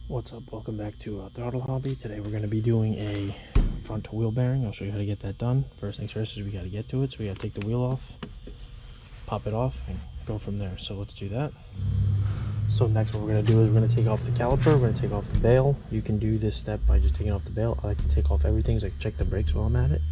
What's up? Welcome back to Throttle Hobby. Today we're going to be doing a front wheel bearing. I'll show you how to get that done. First things first is we got to get to it. So we got to take the wheel off, pop it off, and go from there. So let's do that. So next what we're going to do is we're going to take off the caliper. We're going to take off the bail. You can do this step by just taking off the bail. I like to take off everything so I can check the brakes while I'm at it.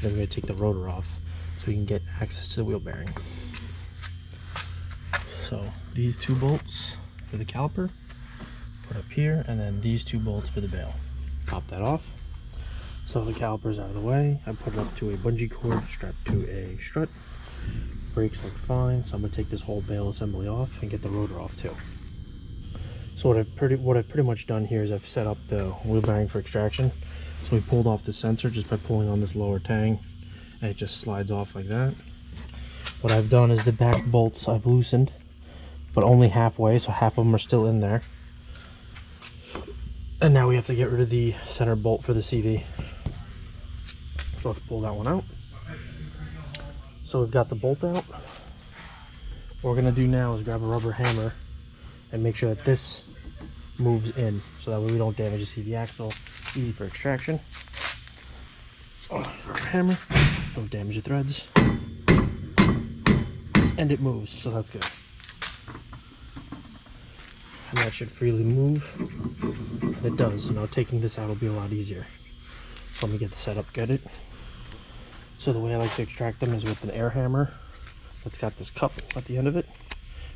Then we're going to take the rotor off so we can get access to the wheel bearing. So these two bolts for the caliper, put up here, and then these two bolts for the bail. Pop that off. So the caliper's out of the way. I put it up to a bungee cord strapped to a strut. Brakes look fine, so I'm gonna take this whole bail assembly off and get the rotor off too. So what I've pretty much done here is I've set up the wheel bearing for extraction. So we pulled off the sensor just by pulling on this lower tang, and it just slides off like that. What I've done is the back bolts I've loosened, but only halfway, so half of them are still in there. And now we have to get rid of the center bolt for the CV. So let's pull that one out. So we've got the bolt out. What we're gonna do now is grab a rubber hammer and make sure that this moves in, so that way we don't damage the CV axle. Easy for extraction. Rubber hammer, don't damage the threads. And it moves, so that's good. And that should freely move, and it does. So now taking this out will be a lot easier. So let me get the setup, get it. So the way I like to extract them is with an air hammer that's got this cup at the end of it.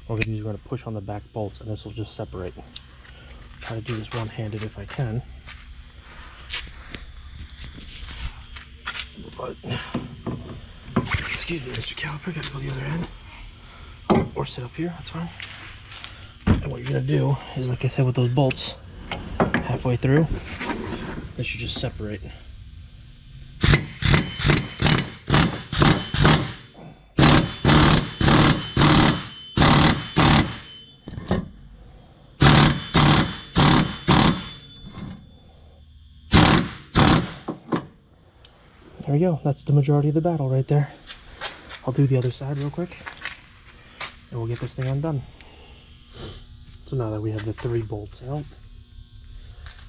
What we're going to do is we're going to push on the back bolts, and this will just separate. Try to do this one-handed if I can. But, excuse me, Mr. Caliper, got to go the other end. Or sit up here, that's fine. And what you're going to do is, like I said, with those bolts, halfway through, they should just separate. There we go. That's the majority of the battle right there. I'll do the other side real quick, and we'll get this thing undone. So now that we have the 3 bolts out,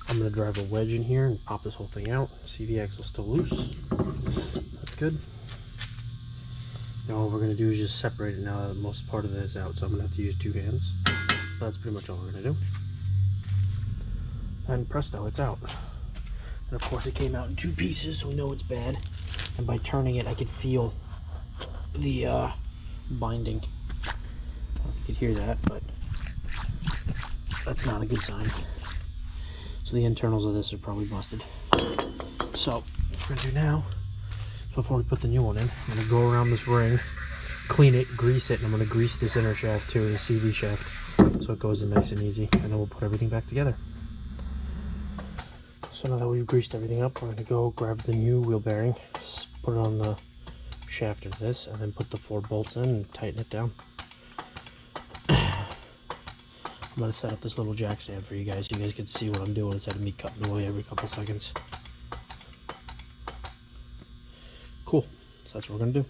I'm going to drive a wedge in here and pop this whole thing out. CV axle's still loose. That's good. Now what we're going to do is just separate it now that most part of this is out, so I'm going to have to use 2 hands. But that's pretty much all we're going to do. And presto, it's out. And of course it came out in 2 pieces, so we know it's bad. And by turning it, I could feel the binding. I don't know if you could hear that, but that's not a good sign. So the internals of this are probably busted. So what we're gonna do now, before we put the new one in, I'm gonna go around this ring, clean it, grease it, and I'm gonna grease this inner shaft too, the CV shaft, so it goes in nice and easy, and then we'll put everything back together. So now that we've greased everything up, we're gonna go grab the new wheel bearing, put it on the shaft of this, and then put the 4 bolts in and tighten it down. I'm going to set up this little jack stand for you guys so you guys can see what I'm doing instead of me cutting away every couple seconds. Cool. So that's what we're going to do.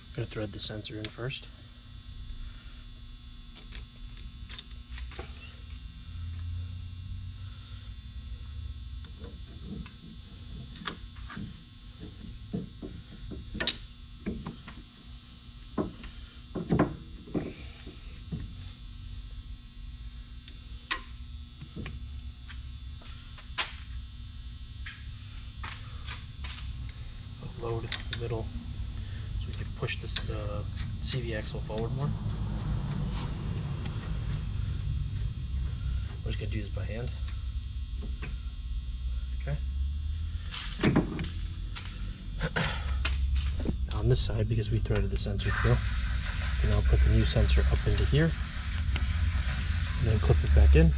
I'm going to thread the sensor in first. Load the middle so we can push the CV axle forward more. We're just going to do this by hand. Okay. Now on this side, because we threaded the sensor through, we can now put the new sensor up into here and then clip it back in.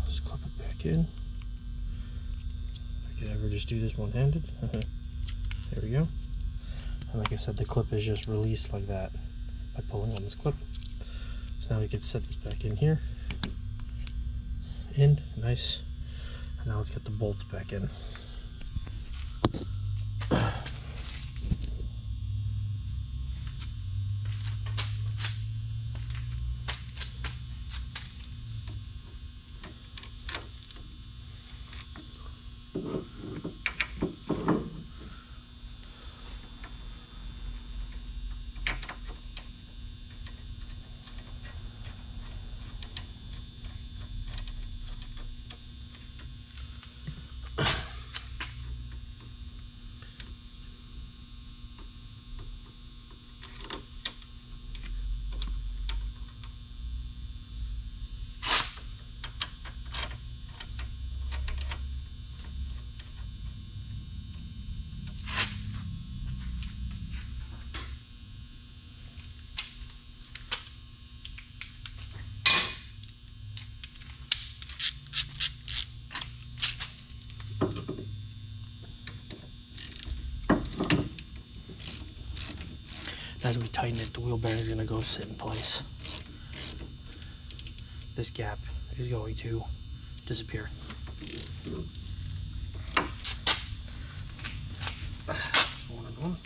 Just clip it back in. I could ever just do this one-handed. There we go. And like I said, the clip is just released like that by pulling on this clip. So now we can set this back in here. In, nice. And now let's get the bolts back in. As we tighten it, the wheel bearing is going to go sit in place. This gap is going to disappear. One and one.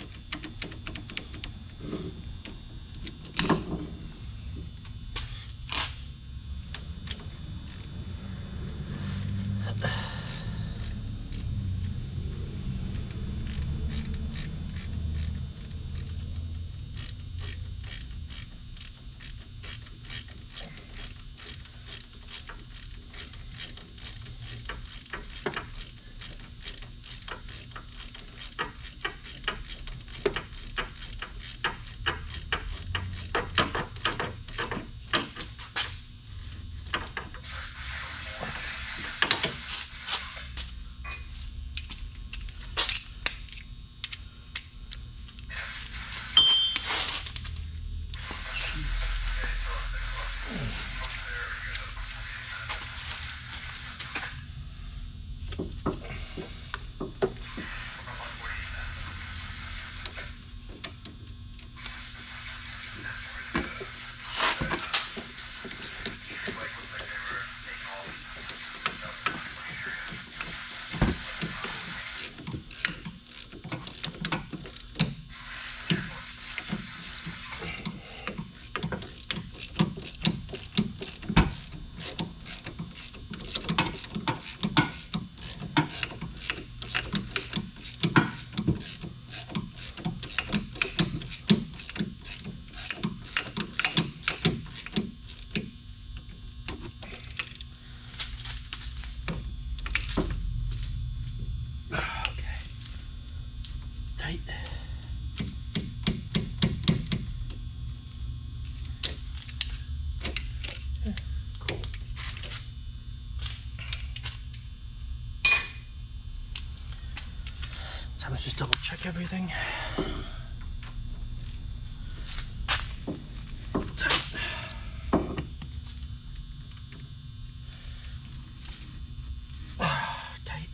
Tight. Cool. So let's just double check everything. Tight. Tight.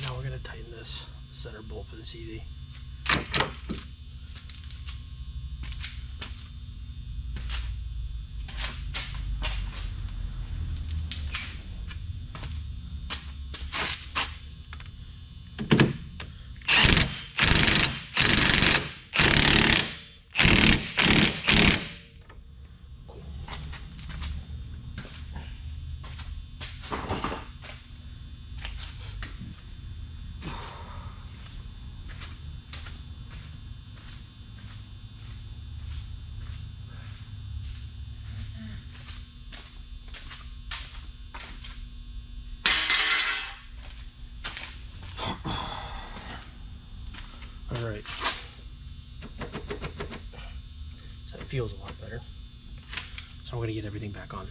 Now we're going to tighten this center bolt for the CV. All right. So it feels a lot better. So I'm going to get everything back on.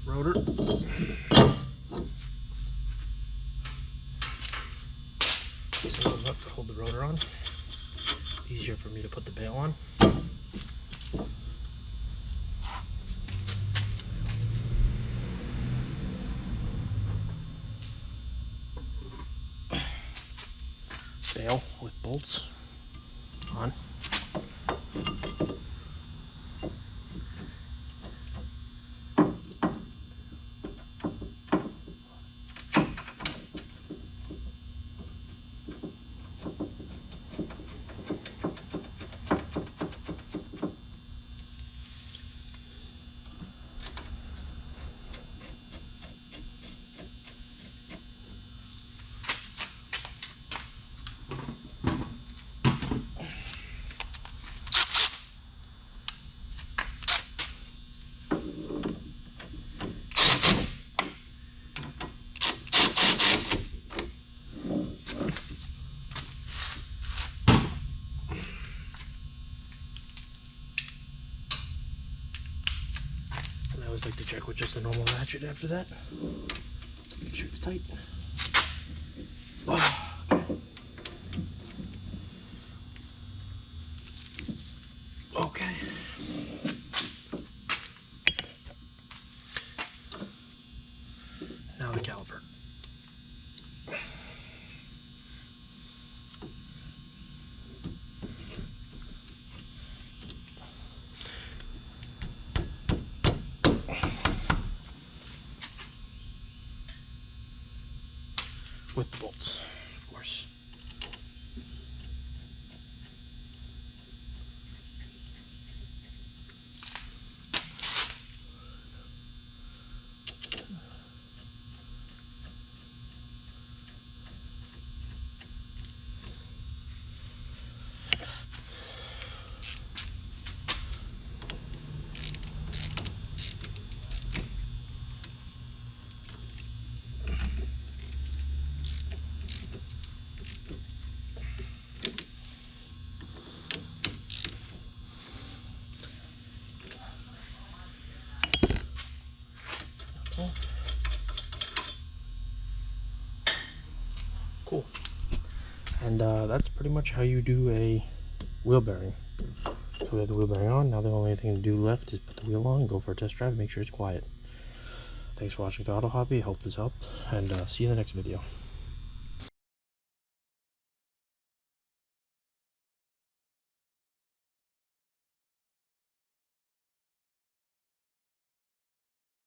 Rotor. Single nut to hold the rotor on. Easier for me to put the bail on. bolts on. I always like to check with just a normal ratchet after that. Make sure it's tight. Oh, okay. Now the caliper. With the bolts, of course. Cool. And that's pretty much how you do a wheel bearing. So we have the wheel bearing on. Now the only thing to do left is put the wheel on, go for a test drive, make sure it's quiet. Thanks for watching the Auto Hobby. Hope this helped, and see you in the next video.